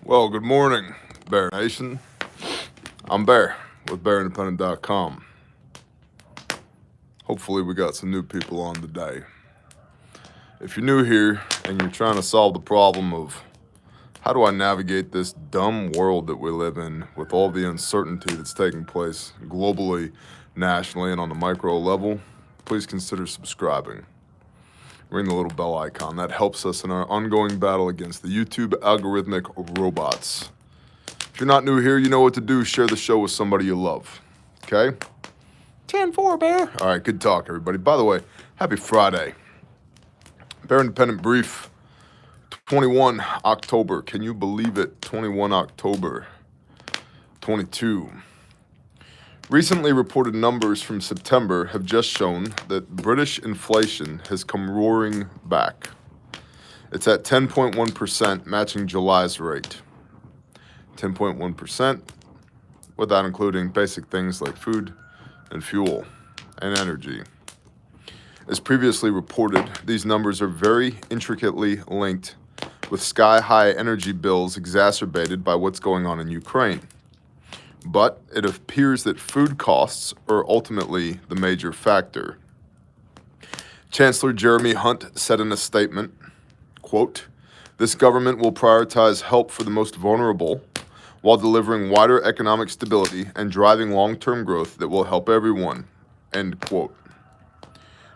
Well, good morning, Bear Nation. I'm Bear with BearIndependent.com. Hopefully we got some new people on today. If you're new here and you're trying to solve the problem of how do I navigate this dumb world that we live in with all the uncertainty that's taking place globally, nationally, and on the micro level, please consider subscribing. Ring the little bell icon. That helps us in our ongoing battle against the YouTube algorithmic robots. If you're not new here, you know what to do. Share the show with somebody you love. Okay? 10-4, Bear. All right, good talk, everybody. By the way, happy Friday. Bear Independent Brief, 21 October. Can you believe it? 21 October 22. Recently reported numbers from September have just shown that British inflation has come roaring back. It's at 10.1%, matching July's rate. 10.1%, without including basic things like food and fuel and energy. As previously reported, these numbers are very intricately linked with sky-high energy bills exacerbated by what's going on in Ukraine. But it appears that food costs are ultimately the major factor. Chancellor Jeremy Hunt said in a statement, quote, "This government will prioritize help for the most vulnerable while delivering wider economic stability and driving long-term growth that will help everyone," end quote.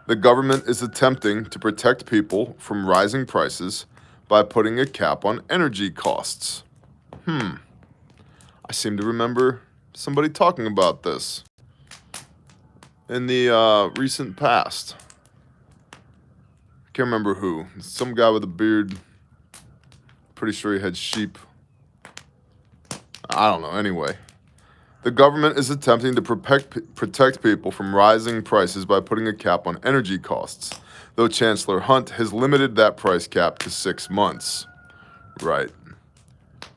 The government is attempting to protect people from rising prices by putting a cap on energy costs. I seem to remember somebody talking about this in the recent past. I can't remember who. Some guy with a beard. Pretty sure he had sheep. I don't know. Anyway, the government is attempting to protect people from rising prices by putting a cap on energy costs, though Chancellor Hunt has limited that price cap to 6 months. Right.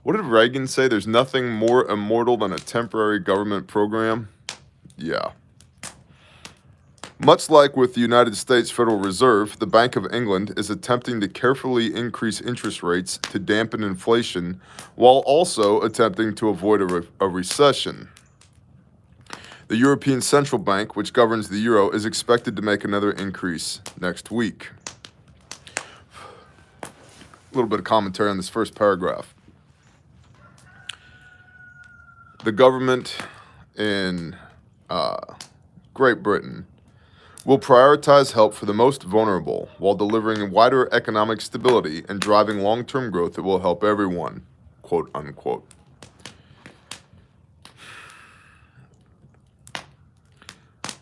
What did Reagan say? There's nothing more immortal than a temporary government program? Yeah. Much like with the United States Federal Reserve, the Bank of England is attempting to carefully increase interest rates to dampen inflation while also attempting to avoid a recession. The European Central Bank, which governs the euro, is expected to make another increase next week. A little bit of commentary on this first paragraph. The government in Great Britain will prioritize help for the most vulnerable while delivering wider economic stability and driving long-term growth that will help everyone, quote unquote.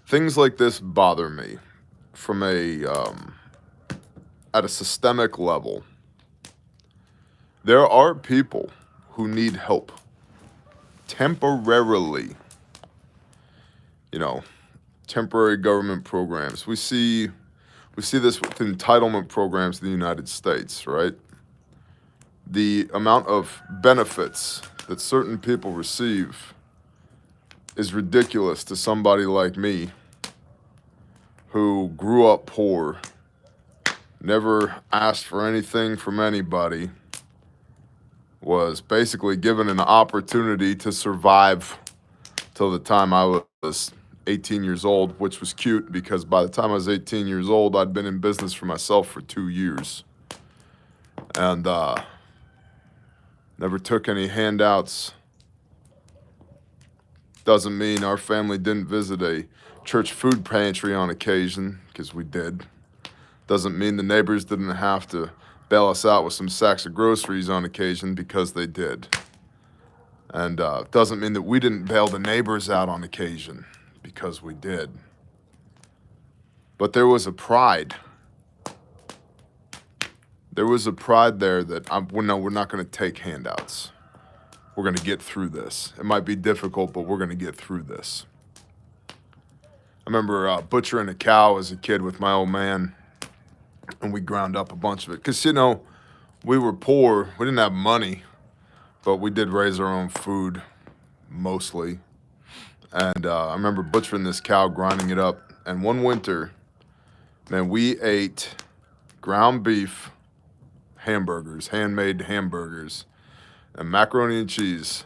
Things like this bother me from at a systemic level. There are people who need help temporarily, temporary government programs. We see this with entitlement programs in the United States, right? The amount of benefits that certain people receive is ridiculous to somebody like me who grew up poor, never asked for anything from anybody, was basically given an opportunity to survive till the time I was 18 years old, which was cute because by the time I was 18 years old, I'd been in business for myself for 2 years. And never took any handouts. Doesn't mean our family didn't visit a church food pantry on occasion, because we did. Doesn't mean the neighbors didn't have to bail us out with some sacks of groceries on occasion, because they did. And doesn't mean that we didn't bail the neighbors out on occasion, because we did. But there was a pride. There was a pride there that we're not going to take handouts. We're going to get through this. It might be difficult, but we're going to get through this. I remember butchering a cow as a kid with my old man, and we ground up a bunch of it. Because, we were poor. We didn't have money, but we did raise our own food, mostly. And I remember butchering this cow, grinding it up. And one winter, man, we ate ground beef hamburgers, handmade hamburgers. and macaroni and cheese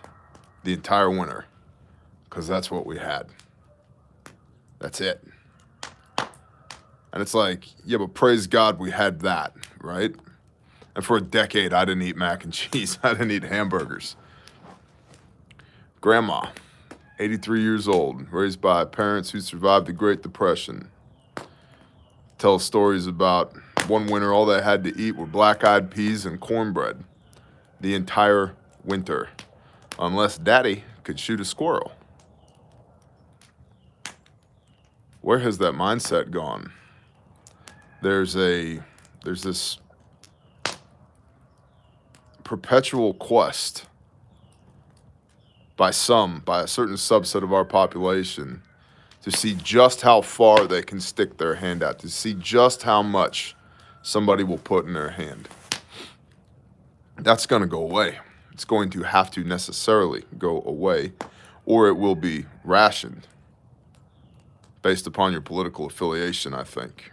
the entire winter, because that's what we had. That's it. And it's like, yeah, but praise God we had that, right? And for a decade, I didn't eat mac and cheese. I didn't eat hamburgers. Grandma, 83 years old, raised by parents who survived the Great Depression. Tells stories about one winter, all they had to eat were black-eyed peas and cornbread the entire winter, unless Daddy could shoot a squirrel. Where has that mindset gone? There's this perpetual quest by a certain subset of our population to see just how far they can stick their hand out, to see just how much somebody will put in their hand. That's going to go away. It's going to have to necessarily go away, or it will be rationed based upon your political affiliation, I think.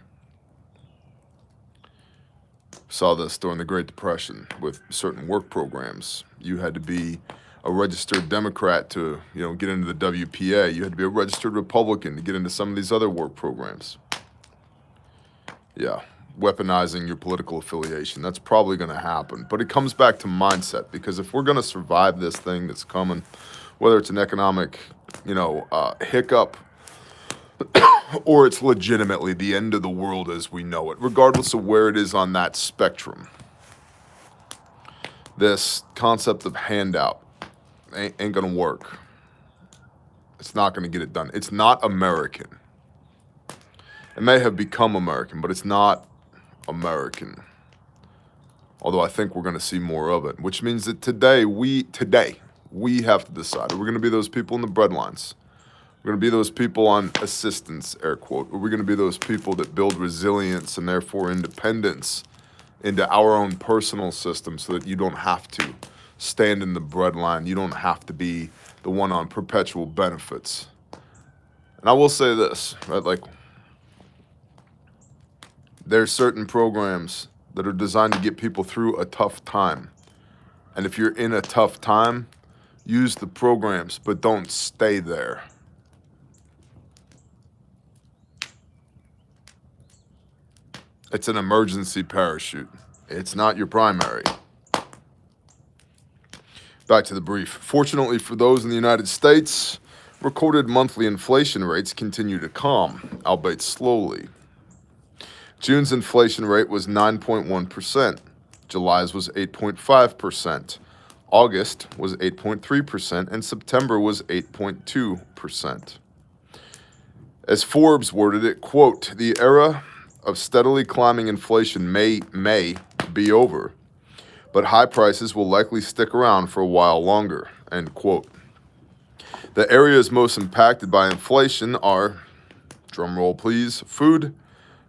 Saw this during the Great Depression with certain work programs. You had to be a registered Democrat to, get into the WPA. You had to be a registered Republican to get into some of these other work programs. Yeah, weaponizing your political affiliation. That's probably going to happen. But it comes back to mindset, because if we're going to survive this thing that's coming, whether it's an economic, hiccup, or it's legitimately the end of the world as we know it, regardless of where it is on that spectrum, this concept of handout ain't gonna work. It's not gonna get it done. It's not American. It may have become American, but it's not American. Although I think we're gonna see more of it, which means that today we have to decide: are we gonna be those people in the breadlines? We're going to be those people on assistance, air quote. Or we're going to be those people that build resilience and therefore independence into our own personal system, so that you don't have to stand in the breadline. You don't have to be the one on perpetual benefits. And I will say this, right? Like, there's certain programs that are designed to get people through a tough time. And if you're in a tough time, use the programs, but don't stay there. It's an emergency parachute. It's not your primary. Back to the brief. Fortunately for those in the United States, recorded monthly inflation rates continue to calm, albeit slowly. June's inflation rate was 9.1%. July's was 8.5%. August was 8.3%, and September was 8.2%. As Forbes worded it, quote, "The era of steadily climbing inflation may be over, but high prices will likely stick around for a while longer," end quote. The areas most impacted by inflation are, drumroll please, food,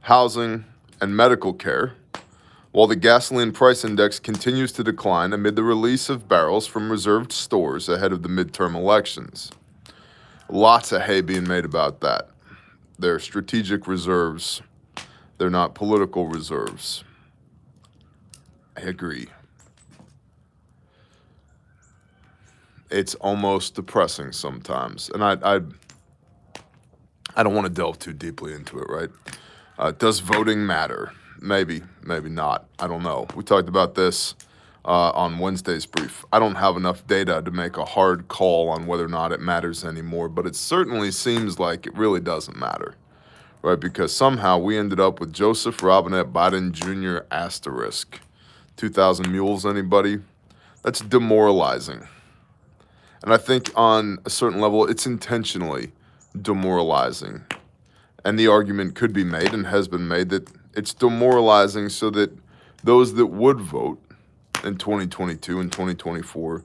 housing, and medical care, while the gasoline price index continues to decline amid the release of barrels from reserved stores ahead of the midterm elections. Lots of hay being made about that. They're strategic reserves. They're not political reserves. I agree. It's almost depressing sometimes. And I don't want to delve too deeply into it, right? Does voting matter? Maybe, maybe not. I don't know. We talked about this on Wednesday's brief. I don't have enough data to make a hard call on whether or not it matters anymore, but it certainly seems like it really doesn't matter. Right, because somehow we ended up with Joseph Robinette Biden Jr. asterisk. 2,000 mules, anybody? That's demoralizing. And I think on a certain level, it's intentionally demoralizing. And the argument could be made, and has been made, that it's demoralizing so that those that would vote in 2022 and 2024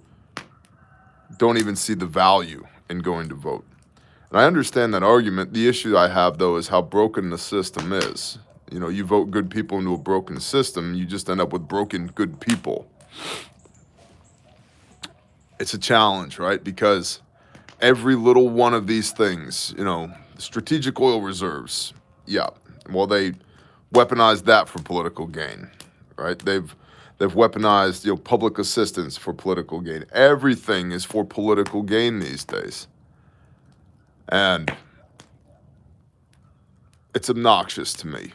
don't even see the value in going to vote. And I understand that argument. The issue I have, though, is how broken the system is. You vote good people into a broken system, you just end up with broken good people. It's a challenge, right? Because every little one of these things, strategic oil reserves, yeah, well, they weaponize that for political gain, right? They've weaponized, public assistance for political gain. Everything is for political gain these days. And it's obnoxious to me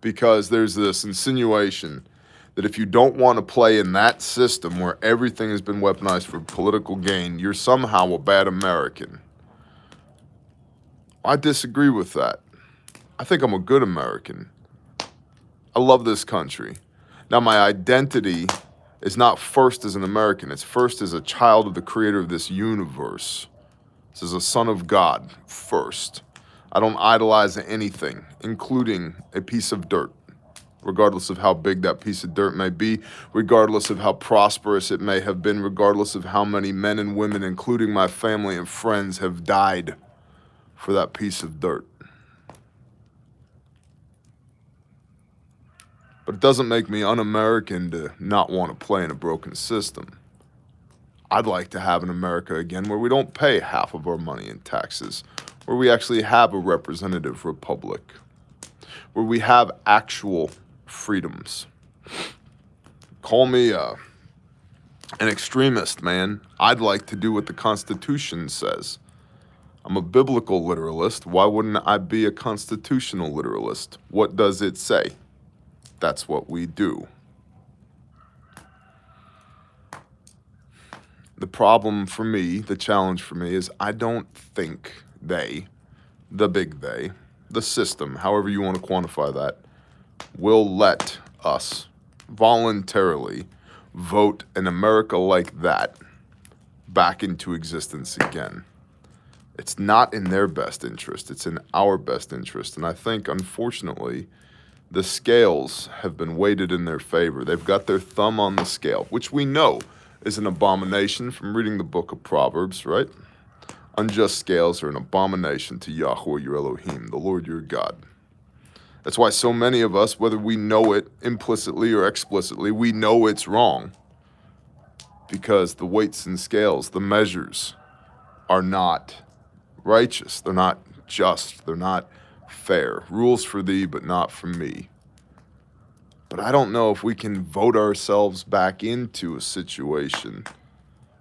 because there's this insinuation that if you don't want to play in that system where everything has been weaponized for political gain, you're somehow a bad American. I disagree with that. I think I'm a good American. I love this country. Now, my identity is not first as an American. It's first as a child of the creator of this universe. This is a son of God first. I don't idolize anything, including a piece of dirt, regardless of how big that piece of dirt may be, regardless of how prosperous it may have been, regardless of how many men and women, including my family and friends, have died for that piece of dirt. But it doesn't make me un-American to not want to play in a broken system. I'd like to have an America again where we don't pay half of our money in taxes, where we actually have a representative republic, where we have actual freedoms. Call me an extremist, man. I'd like to do what the Constitution says. I'm a biblical literalist. Why wouldn't I be a constitutional literalist? What does it say? That's what we do. The problem for me, the challenge for me, is I don't think they, the big they, the system, however you want to quantify that, will let us voluntarily vote an America like that back into existence again. It's not in their best interest. It's in our best interest. And I think, unfortunately, the scales have been weighted in their favor. They've got their thumb on the scale, which we know is an abomination from reading the book of Proverbs, right? Unjust scales are an abomination to Yahweh your Elohim, the Lord your God. That's why so many of us, whether we know it implicitly or explicitly, we know it's wrong. Because the weights and scales, the measures, are not righteous. They're not just. They're not fair. Rules for thee, but not for me. But I don't know if we can vote ourselves back into a situation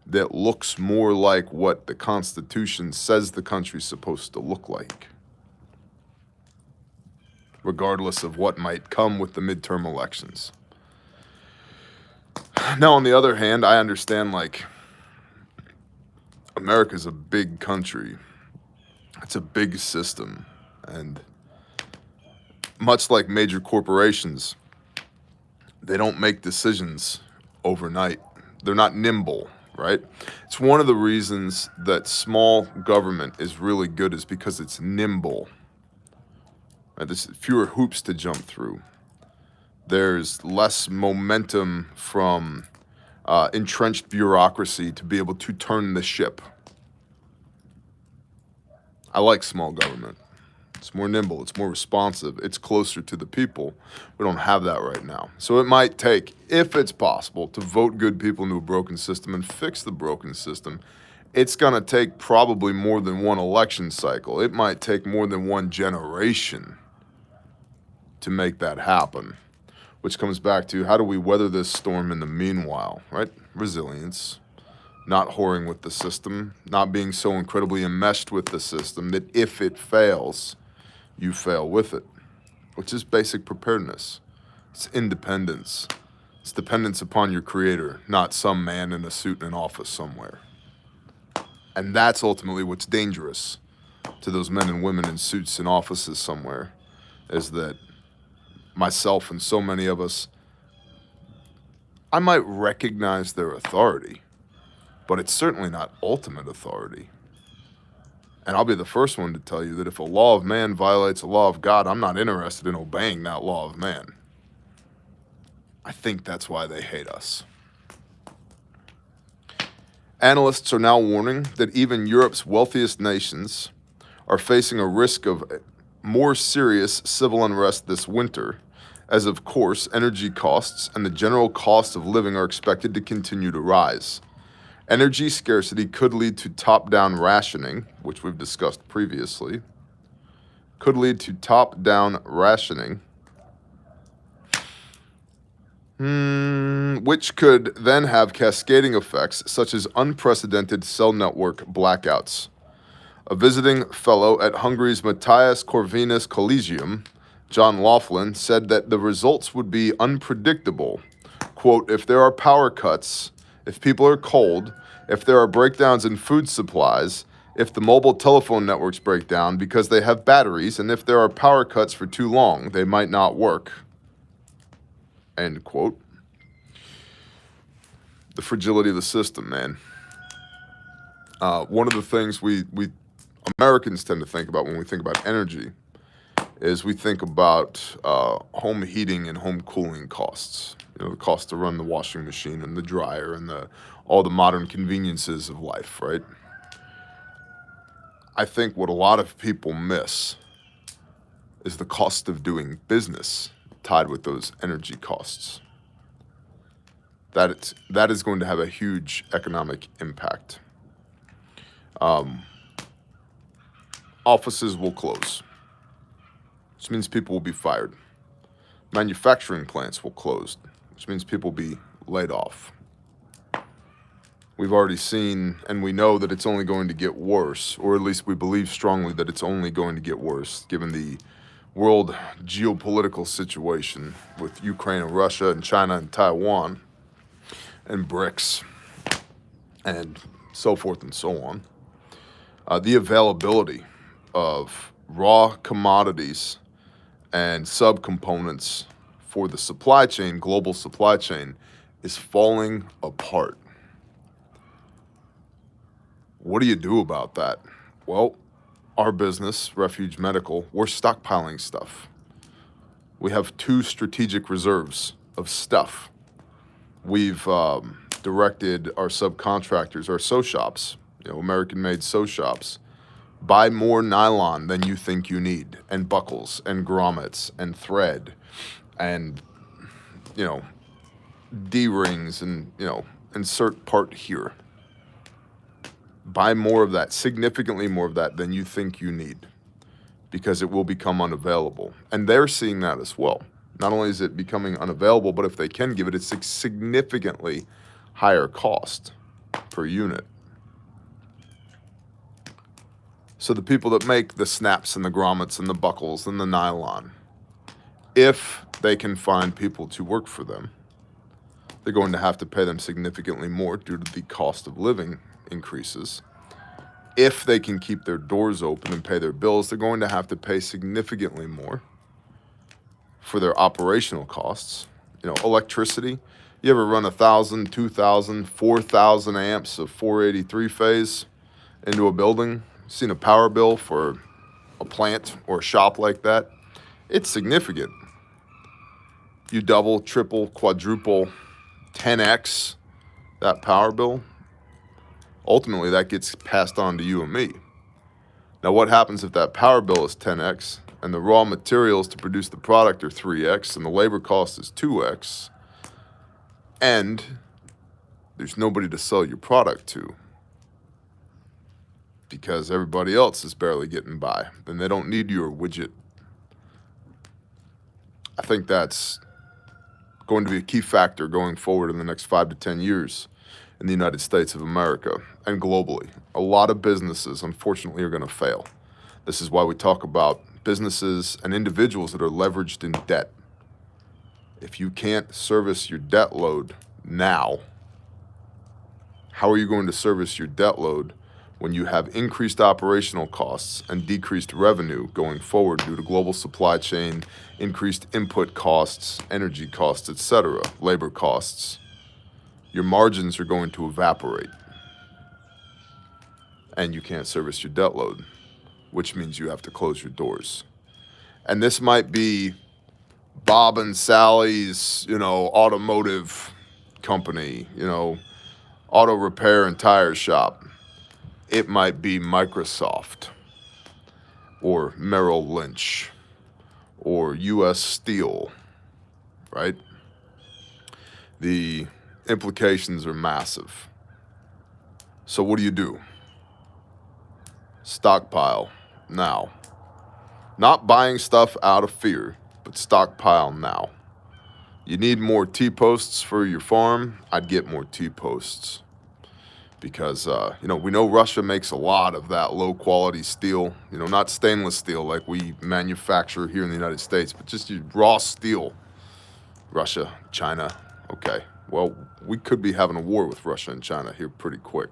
that looks more like what the Constitution says the country's supposed to look like, regardless of what might come with the midterm elections. Now, on the other hand, I understand, America's a big country. It's a big system. And much like major corporations, they don't make decisions overnight. They're not nimble, right? It's one of the reasons that small government is really good is because it's nimble. Right? There's fewer hoops to jump through. There's less momentum from entrenched bureaucracy to be able to turn the ship. I like small government. It's more nimble, it's more responsive, it's closer to the people. We don't have that right now. So it might take, if it's possible, to vote good people into a broken system and fix the broken system. It's gonna take probably more than one election cycle. It might take more than one generation to make that happen. Which comes back to, how do we weather this storm in the meanwhile, right? Resilience. Not whoring with the system, not being so incredibly enmeshed with the system that if it fails, you fail with it, which is basic preparedness. It's independence. It's dependence upon your creator, not some man in a suit in an office somewhere. And that's ultimately what's dangerous to those men and women in suits in offices somewhere, is that myself and so many of us, I might recognize their authority, but it's certainly not ultimate authority. And I'll be the first one to tell you that if a law of man violates a law of God, I'm not interested in obeying that law of man. I think that's why they hate us. Analysts are now warning that even Europe's wealthiest nations are facing a risk of more serious civil unrest this winter, as of course energy costs and the general cost of living are expected to continue to rise. Energy scarcity could lead to top-down rationing, which we've discussed previously, could lead to top-down rationing which could then have cascading effects such as unprecedented cell network blackouts. A visiting fellow at Hungary's Matthias Corvinus Collegium, John Laughlin, said that the results would be unpredictable. Quote, if there are power cuts, if people are cold, if there are breakdowns in food supplies, if the mobile telephone networks break down because they have batteries, and if there are power cuts for too long, they might not work. End quote. The fragility of the system, man. One of the things we Americans tend to think about when we think about energy is we think about home heating and home cooling costs. You know, the cost to run the washing machine and the dryer and all the modern conveniences of life, right? I think what a lot of people miss is the cost of doing business tied with those energy costs. That is going to have a huge economic impact. Offices will close, which means people will be fired. Manufacturing plants will close, which means people will be laid off. We've already seen, and we know that it's only going to get worse, or at least we believe strongly that it's only going to get worse, given the world geopolitical situation with Ukraine and Russia and China and Taiwan and BRICS and so forth and so on. The availability of raw commodities and subcomponents for the supply chain, global supply chain, is falling apart. What do you do about that? Well, our business, Refuge Medical, we're stockpiling stuff. We have 2 strategic reserves of stuff. We've directed our subcontractors, our sew shops, American-made sew shops, buy more nylon than you think you need, and buckles, and grommets, and thread, and, D-rings, and, insert part here. Buy more of that, significantly more of that than you think you need, because it will become unavailable. And they're seeing that as well. Not only is it becoming unavailable, but if they can give it, it's a significantly higher cost per unit. So the people that make the snaps and the grommets and the buckles and the nylon, if they can find people to work for them, they're going to have to pay them significantly more due to the cost of living increases. If they can keep their doors open and pay their bills, they're going to have to pay significantly more for their operational costs. Electricity, you ever run 1,000, 2,000, 4,000 amps of 483 phase into a building? Seen a power bill for a plant or a shop like that? It's significant. You double, triple, quadruple, 10x that power bill, ultimately that gets passed on to you and me. Now what happens if that power bill is 10x and the raw materials to produce the product are 3x and the labor cost is 2x and there's nobody to sell your product to because everybody else is barely getting by, then they don't need your widget. I think that's going to be a key factor going forward in the next 5 to 10 years in the United States of America and globally. A lot of businesses, unfortunately, are going to fail. This is why we talk about businesses and individuals that are leveraged in debt. If you can't service your debt load now, how are you going to service your debt load when you have increased operational costs and decreased revenue going forward due to global supply chain, increased input costs, energy costs, etc., labor costs? Your margins are going to evaporate and you can't service your debt load, which means you have to close your doors. And this might be Bob and Sally's, automotive company, auto repair and tire shop. It might be Microsoft or Merrill Lynch or U.S. Steel, right? The implications are massive. So what do? Stockpile now. Not buying stuff out of fear, but stockpile now. You need more T-posts for your farm? I'd get more T-posts. Because, you know, we know Russia makes a lot of that low-quality steel. You know, not stainless steel like we manufacture here in the United States, but just your raw steel. Russia, China, okay. Well, we could be having a war with Russia and China here pretty quick.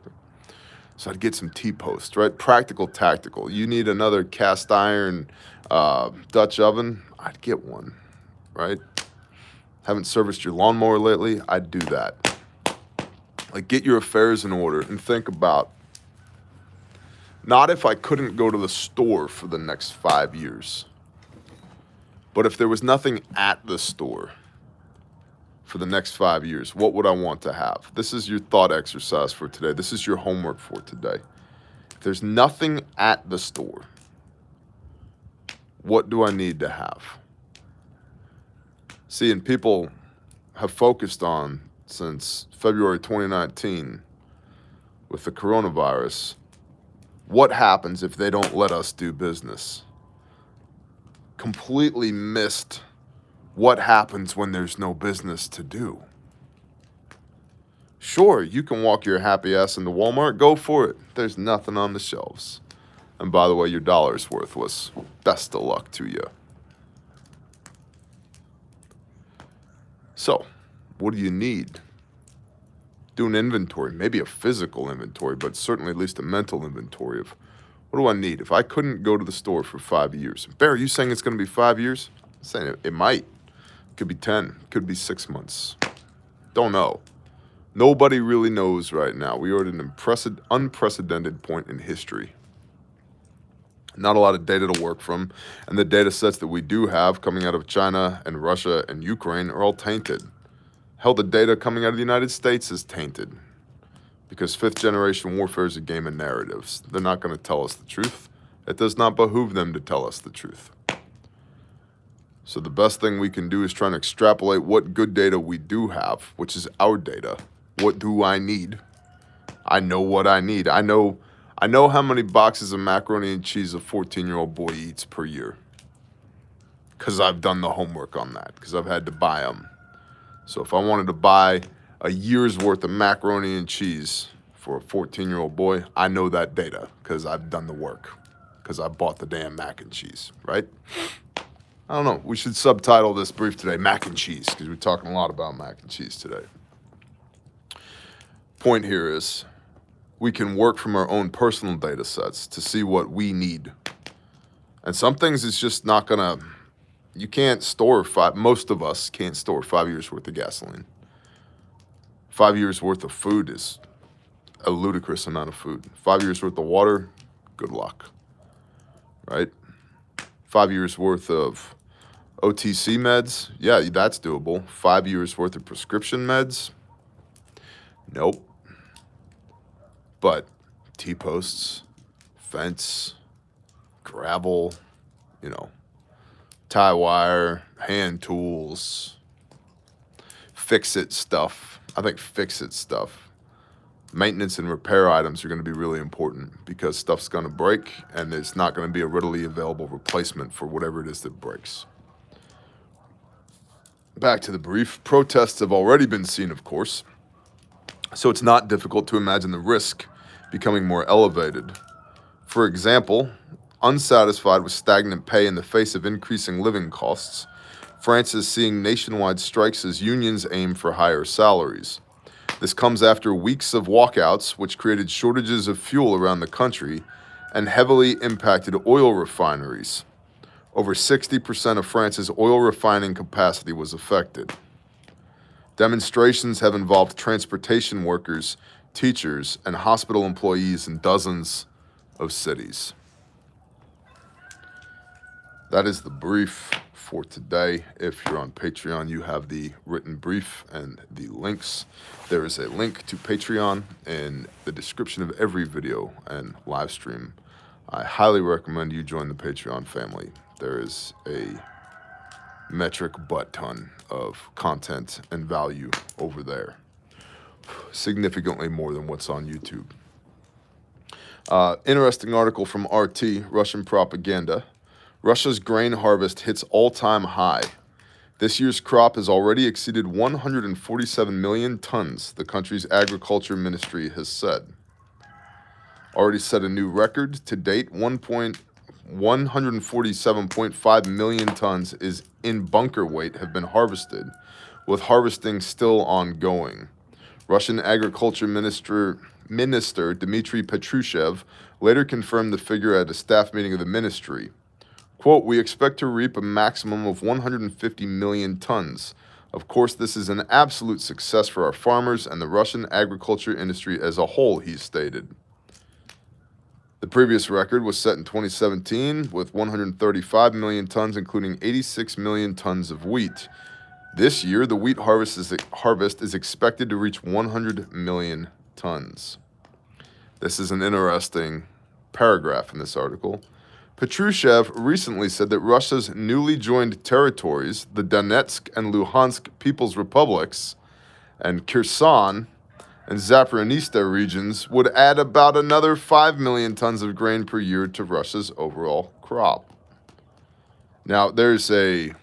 So I'd get some T-posts, right? Practical, tactical. You need another cast iron Dutch oven? I'd get one, right? Haven't serviced your lawnmower lately? I'd do that. Like, get your affairs in order and think about, not if I couldn't go to the store for the next 5 years, but if there was nothing at the store for the next 5 years, what would I want to have? This is your thought exercise for today. This is your homework for today. If there's nothing at the store, what do I need to have? See, and people have focused on, since February 2019 with the coronavirus, what happens if they don't let us do business? Completely missed what happens when there's no business to do. Sure, you can walk your happy ass into Walmart, go for it. There's nothing on the shelves. And by the way, your dollar's worthless. Best of luck to you. So, what do you need? Do an inventory, maybe a physical inventory, but certainly at least a mental inventory of what do I need? If I couldn't go to the store for 5 years, Bear, are you saying it's going to be 5 years? I'm saying it might. It could be 10, it could be 6 months. Don't know. Nobody really knows right now. We are at an unprecedented point in history. Not a lot of data to work from, and the data sets that we do have coming out of China and Russia and Ukraine are all tainted. Hell, the data coming out of the United States is tainted because fifth-generation warfare is a game of narratives. They're not going to tell us the truth. It does not behoove them to tell us the truth. So the best thing we can do is try and extrapolate what good data we do have, which is our data. What do I need? I know what I need. I know how many boxes of macaroni and cheese a 14-year-old boy eats per year. Because I've done the homework on that, because I've had to buy them. So if I wanted to buy a year's worth of macaroni and cheese for a 14-year-old boy, I know that data because I've done the work, because I bought the damn mac and cheese, right? I don't know. We should subtitle this brief today, Mac and Cheese, because we're talking a lot about mac and cheese today. Point here is we can work from our own personal data sets to see what we need. And some things it's just not going to... You can't store most of us can't store 5 years worth of gasoline. 5 years worth of food is a ludicrous amount of food. 5 years worth of water, good luck, right? 5 years worth of OTC meds, yeah, that's doable. 5 years worth of prescription meds, nope. But T-posts, fence, gravel, you know, tie wire, hand tools, fix-it stuff. I think fix-it stuff. Maintenance and repair items are going to be really important because stuff's going to break and it's not going to be a readily available replacement for whatever it is that breaks. Back to the brief. Protests have already been seen, of course, so it's not difficult to imagine the risk becoming more elevated. For example, unsatisfied with stagnant pay in the face of increasing living costs, France is seeing nationwide strikes as unions aim for higher salaries. This comes after weeks of walkouts, which created shortages of fuel around the country and heavily impacted oil refineries. Over 60% of France's oil refining capacity was affected. Demonstrations have involved transportation workers, teachers, and hospital employees in dozens of cities. That is the brief for today. If you're on Patreon, you have the written brief and the links. There is a link to Patreon in the description of every video and live stream. I highly recommend you join the Patreon family. There is a metric butt ton of content and value over there. Significantly more than what's on YouTube. Interesting article from RT, Russian propaganda. Russia's grain harvest hits all-time high. This year's crop has already exceeded 147 million tons, the country's agriculture ministry has said. Already set a new record. To date, 147.5 million tons is in bunker weight have been harvested, with harvesting still ongoing. Russian Agriculture Minister Dmitry Patrushev later confirmed the figure at a staff meeting of the ministry. Quote, "We expect to reap a maximum of 150 million tons. Of course, this is an absolute success for our farmers and the Russian agriculture industry as a whole," he stated. The previous record was set in 2017 with 135 million tons, including 86 million tons of wheat. This year, the wheat harvest is expected to reach 100 million tons. This is an interesting paragraph in this article. Patrushev recently said that Russia's newly joined territories, the Donetsk and Luhansk People's Republics, and Kherson and Zaporizhzhia regions would add about another 5 million tons of grain per year to Russia's overall crop. Now, the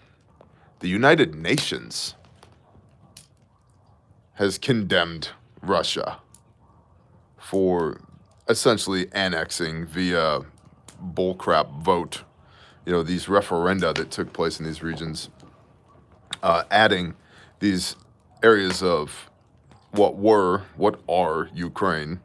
United Nations has condemned Russia for essentially annexing via bullcrap vote, these referenda that took place in these regions, adding these areas of what are Ukraine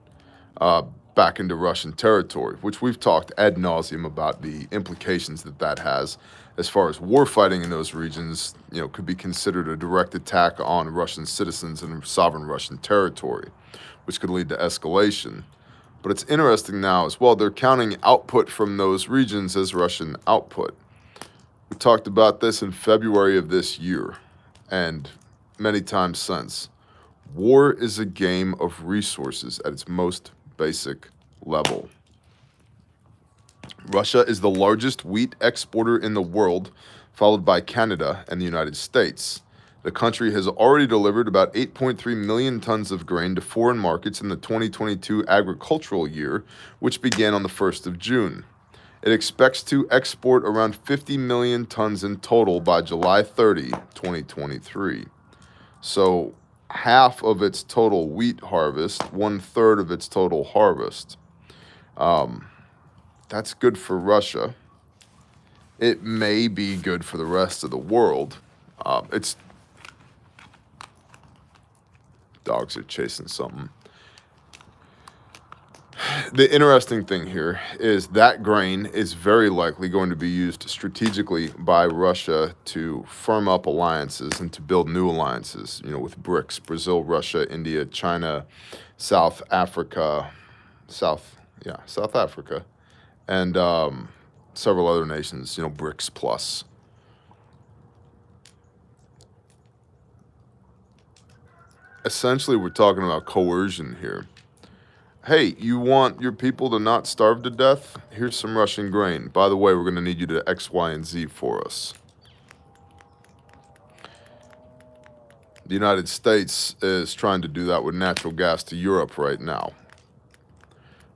back into Russian territory, which we've talked ad nauseum about the implications that has as far as war fighting in those regions, could be considered a direct attack on Russian citizens in sovereign Russian territory, which could lead to escalation. But it's interesting now as well, they're counting output from those regions as Russian output. We talked about this in February of this year and many times since. War is a game of resources at its most basic level. Russia is the largest wheat exporter in the world, followed by Canada and the United States. The country has already delivered about 8.3 million tons of grain to foreign markets in the 2022 agricultural year, which began on the 1st of June. It expects to export around 50 million tons in total by July 30, 2023. So half of its total wheat harvest, 1/3 of its total harvest. That's good for Russia. It may be good for the rest of the world. Dogs are chasing something. The interesting thing here is that grain is very likely going to be used strategically by Russia to firm up alliances and to build new alliances, with BRICS, Brazil, Russia, India, China, South Africa, and several other nations, BRICS plus. Essentially, we're talking about coercion here. Hey, you want your people to not starve to death? Here's some Russian grain. By the way, we're going to need you to X, Y, and Z for us. The United States is trying to do that with natural gas to Europe right now.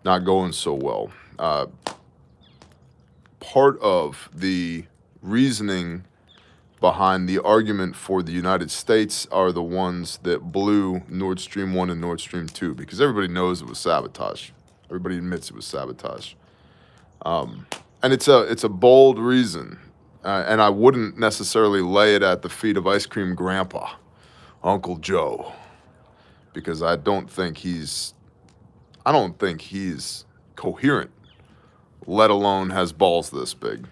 Not going so well. Part of the reasoning behind the argument for the United States are the ones that blew Nord Stream 1 and Nord Stream 2, because everybody knows it was sabotage. Everybody admits it was sabotage. And it's a bold reason, and I wouldn't necessarily lay it at the feet of Ice Cream Grandpa, Uncle Joe, because I don't think he's coherent, let alone has balls this big.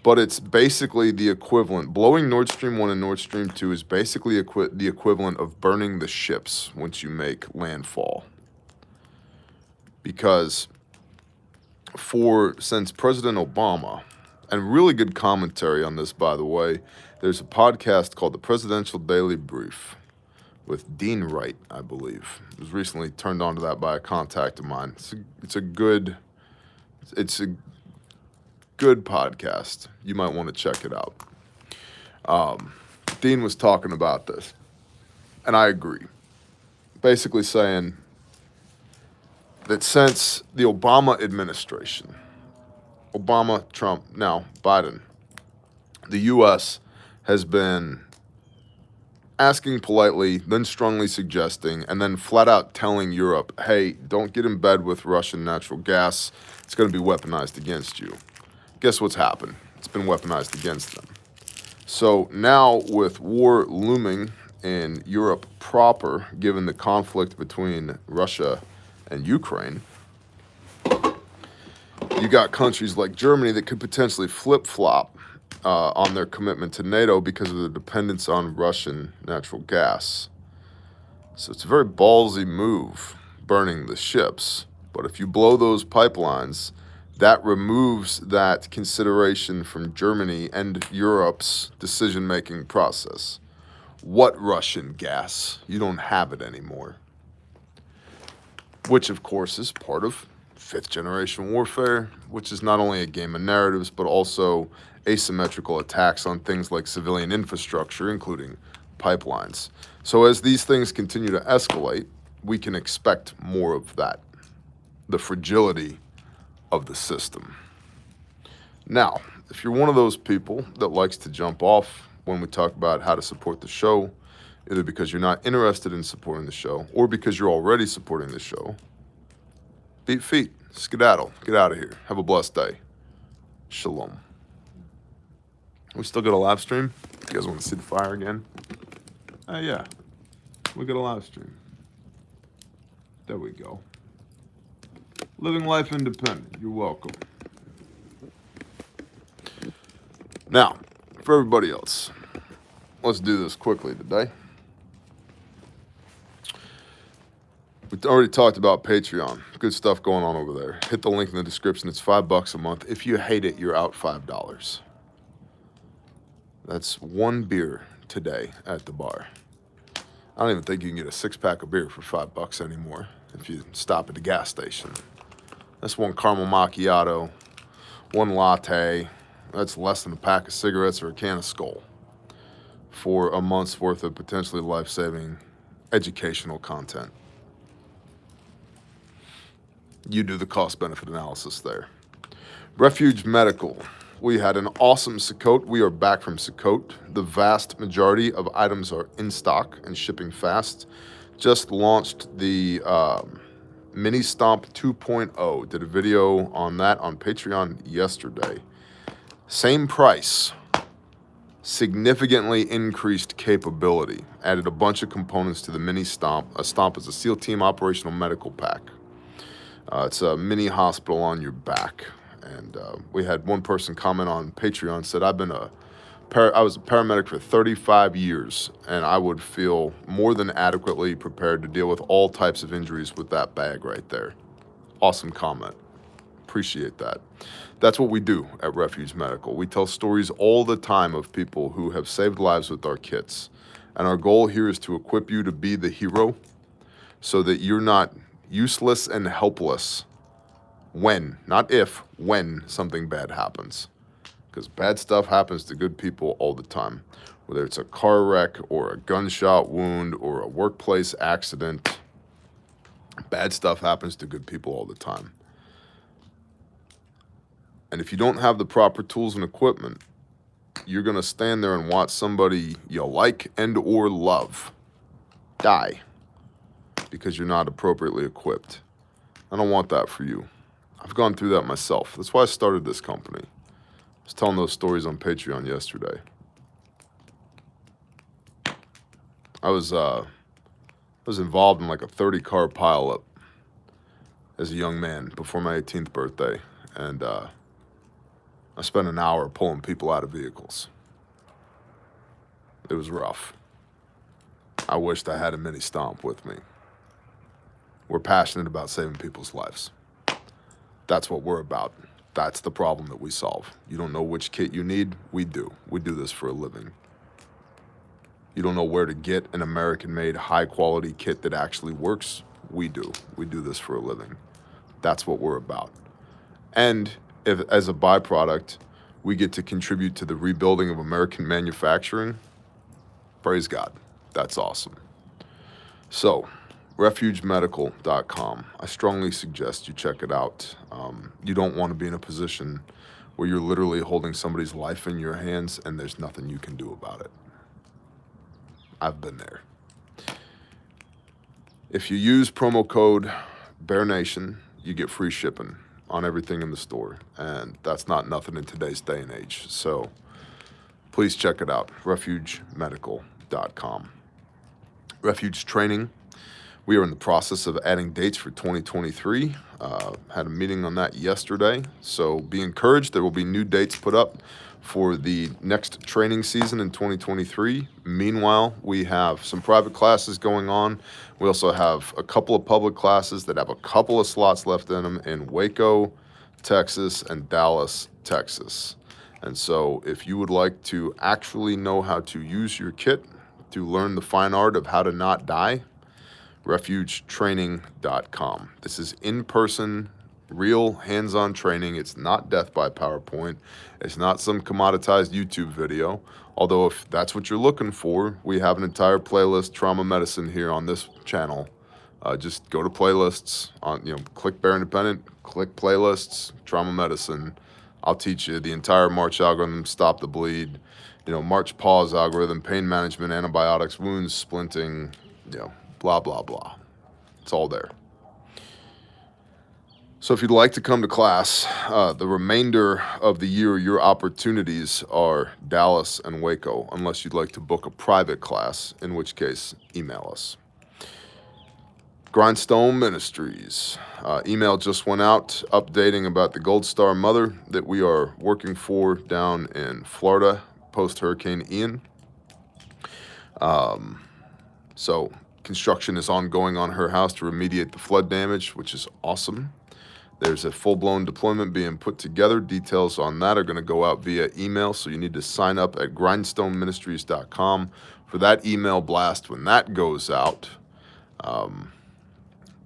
But it's basically the equivalent. Blowing Nord Stream 1 and Nord Stream 2 is basically the equivalent of burning the ships once you make landfall. Because since President Obama, and really good commentary on this, by the way, there's a podcast called The Presidential Daily Brief with Dean Wright, I believe. I was recently turned on to that by a contact of mine. It's a good podcast. You might want to check it out. Dean was talking about this, and I agree. Basically saying that since the Obama administration, Obama, Trump, now Biden, the U.S. has been asking politely, then strongly suggesting, and then flat out telling Europe, hey, don't get in bed with Russian natural gas. It's going to be weaponized against you. Guess what's happened? It's been weaponized against them. So now with war looming in Europe proper, given the conflict between Russia and Ukraine, you got countries like Germany that could potentially flip-flop on their commitment to NATO because of the dependence on Russian natural gas. So it's a very ballsy move, burning the ships. But if you blow those pipelines, that removes that consideration from Germany and Europe's decision-making process. What Russian gas? You don't have it anymore. Which, of course, is part of fifth-generation warfare, which is not only a game of narratives, but also asymmetrical attacks on things like civilian infrastructure, including pipelines. So as these things continue to escalate, we can expect more of that, the fragility of the system. Now, if you're one of those people that likes to jump off when we talk about how to support the show, either because you're not interested in supporting the show or because you're already supporting the show, beat feet, skedaddle, get out of here. Have a blessed day. Shalom. We still got a live stream? You guys want to see the fire again? Yeah, we got a live stream. There we go. Living life independent. You're welcome. Now, for everybody else, let's do this quickly today. We already talked about Patreon. Good stuff going on over there. Hit the link in the description. It's $5 a month. If you hate it, you're out $5. That's one beer today at the bar. I don't even think you can get a 6-pack of beer for $5 anymore if you stop at the gas station. That's one caramel macchiato, one latte. That's less than a pack of cigarettes or a can of Skull for a month's worth of potentially life-saving educational content. You do the cost-benefit analysis there. Refuge Medical. We had an awesome Sukkot. We are back from Sukkot. The vast majority of items are in stock and shipping fast. Just launched the Mini Stomp 2.0. Did a video on that on Patreon yesterday. Same price. Significantly increased capability. Added a bunch of components to the Mini Stomp. A Stomp is a SEAL Team Operational Medical Pack. It's a mini hospital on your back. And we had one person comment on Patreon, said, I was a paramedic for 35 years, and I would feel more than adequately prepared to deal with all types of injuries with that bag right there. Awesome comment. Appreciate that. That's what we do at Refuge Medical. We tell stories all the time of people who have saved lives with our kits. And our goal here is to equip you to be the hero so that you're not useless and helpless when, not if, when something bad happens. Because bad stuff happens to good people all the time. Whether it's a car wreck or a gunshot wound or a workplace accident, bad stuff happens to good people all the time. And if you don't have the proper tools and equipment, you're going to stand there and watch somebody you like and or love die because you're not appropriately equipped. I don't want that for you. I've gone through that myself. That's why I started this company. I was telling those stories on Patreon yesterday. I was involved in like a 30-car pileup as a young man before my 18th birthday, and I spent an hour pulling people out of vehicles. It was rough. I wished I had a Mini Stomp with me. We're passionate about saving people's lives. That's what we're about. That's the problem that we solve. You don't know which kit you need? We do. We do this for a living. You don't know where to get an American-made, high-quality kit that actually works? We do. We do this for a living. That's what we're about. And if, as a byproduct, we get to contribute to the rebuilding of American manufacturing, praise God. That's awesome. So, refugemedical.com. I strongly suggest you check it out. You don't want to be in a position where you're literally holding somebody's life in your hands and there's nothing you can do about it. I've been there. If you use promo code BearNation, you get free shipping on everything in the store, and that's not nothing in today's day and age. So please check it out, refugemedical.com. Refuge training. We are in the process of adding dates for 2023. Had a meeting on that yesterday, so be encouraged. There will be new dates put up for the next training season in 2023. Meanwhile, we have some private classes going on. We also have a couple of public classes that have a couple of slots left in them in Waco, Texas, and Dallas, Texas. And so if you would like to actually know how to use your kit to learn the fine art of how to not die, refugetraining.com. This is in-person, real hands-on training. It's not death by PowerPoint. It's not some commoditized YouTube video. Although if that's what you're looking for, we have an entire playlist, trauma medicine, here on this channel. Just go to playlists, click Bear Independent, click playlists, trauma medicine. I'll teach you the entire March algorithm, stop the bleed, March pause algorithm, pain management, antibiotics, wounds, splinting, blah, blah, blah. It's all there. So if you'd like to come to class, the remainder of the year, your opportunities are Dallas and Waco, unless you'd like to book a private class, in which case, email us. Grindstone Ministries. Email just went out updating about the Gold Star Mother that we are working for down in Florida post-Hurricane Ian. So construction is ongoing on her house to remediate the flood damage, which is awesome. There's a full-blown deployment being put together. Details on that are going to go out via email, so you need to sign up at grindstoneministries.com for that email blast when that goes out.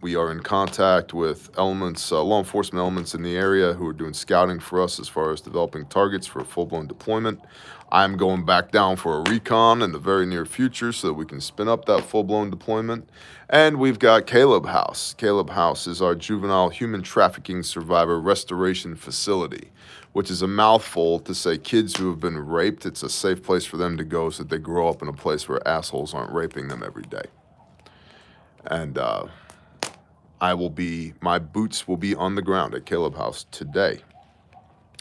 We are in contact with elements, law enforcement elements in the area who are doing scouting for us as far as developing targets for a full-blown deployment. I'm going back down for a recon in the very near future so that we can spin up that full-blown deployment. And we've got Caleb House. Caleb House is our juvenile human trafficking survivor restoration facility, which is a mouthful to say kids who have been raped, it's a safe place for them to go so that they grow up in a place where assholes aren't raping them every day. And my boots will be on the ground at Caleb House today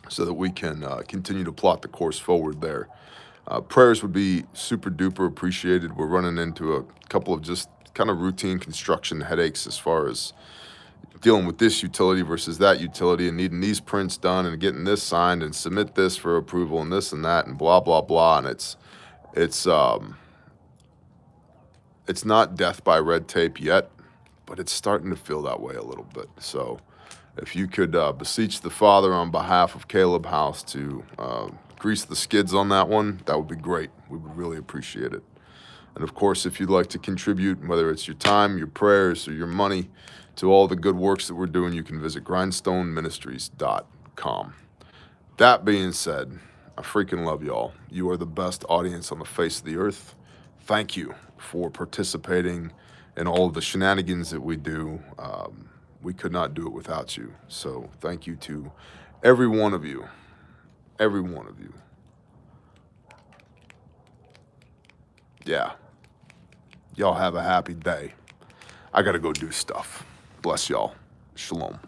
so that we can continue to plot the course forward there. Prayers would be super duper appreciated. We're running into a couple of just kind of routine construction headaches as far as dealing with this utility versus that utility and needing these prints done and getting this signed and submit this for approval and this and that and blah, blah, blah. And it's not death by red tape yet, but it's starting to feel that way a little bit. So if you could beseech the Father on behalf of Caleb House to grease the skids on that one, that would be great. We would really appreciate it. And of course, if you'd like to contribute, whether it's your time, your prayers, or your money to all the good works that we're doing, you can visit grindstoneministries.com. That being said, I freaking love y'all. You are the best audience on the face of the earth. Thank you for participating in all of the shenanigans that we do. We could not do it without you. So thank you to every one of you. Every one of you. Yeah. Y'all have a happy day. I gotta go do stuff. Bless y'all. Shalom.